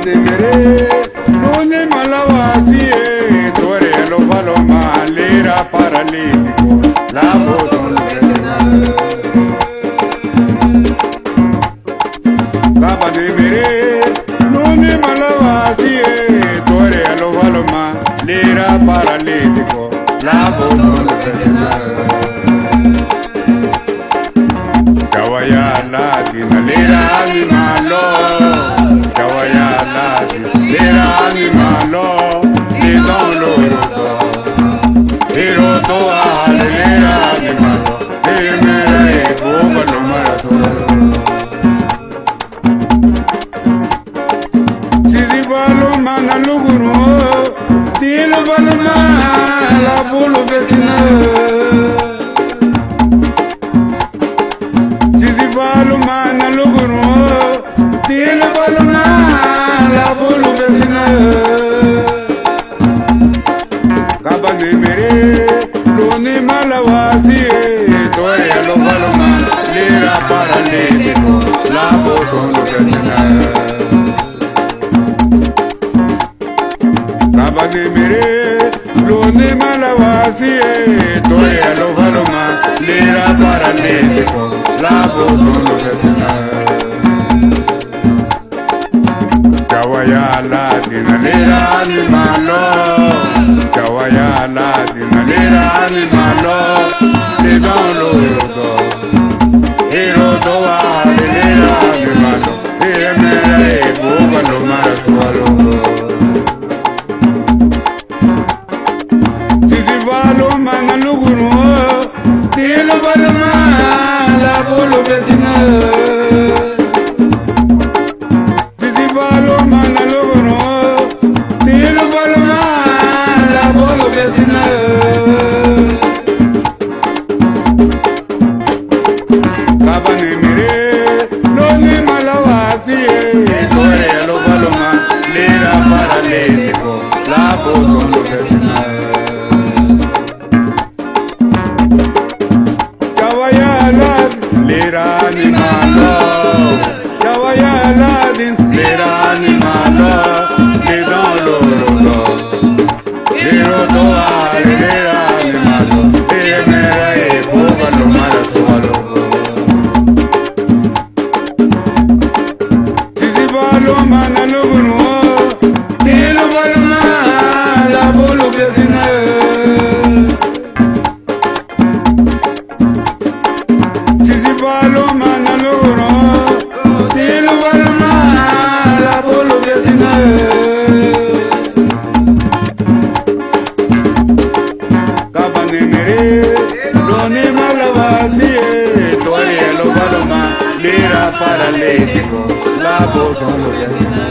de mere Nune malavasi Tore lo paloma Lira paralítico La voz Capa de mere Nune malavasi Tore lo paloma Lira paralítico La voz Kawaya la dinalera mi malo Kawaya la dinalera mi malo Ni don lo roto alelera mi malo Ni me boba lo marato Sisi balo mana luguru Tilo balo la bulu besina Balu mana luguru, tilo balu la bulu besina. Kabane mere, loni malavasi, tore lo balu lira paralítico, la bulu besina. Kabane mere, loni malavasi, tore lo balu lira paralítico. La voz no lo vecina Kawaya la dinalera ni malo Kawaya la dinalera ni malo Ni don lo roto alelera ni malo Ni mera boga lo marasualo Sisi balo mana luguru Tilo balo la bolo vecina Sisi balo mana logro Tilo balo la bolo vecina Kabane mere Loni malavati Tore lo balo lira paralítico La bolo vecina Lira ni malo, Kawaya ladin. Lira ni malo, ni don lo roto. Roto lira ni malo, mera boga lo marasualo. Sisi balo mana luguru, tilo balo la bolo besina. Balo mana logro, tilo balo la bolo vecina. Kabane mere, loni malavati, tore lo balo lira paralítico, la voz no lo vecina.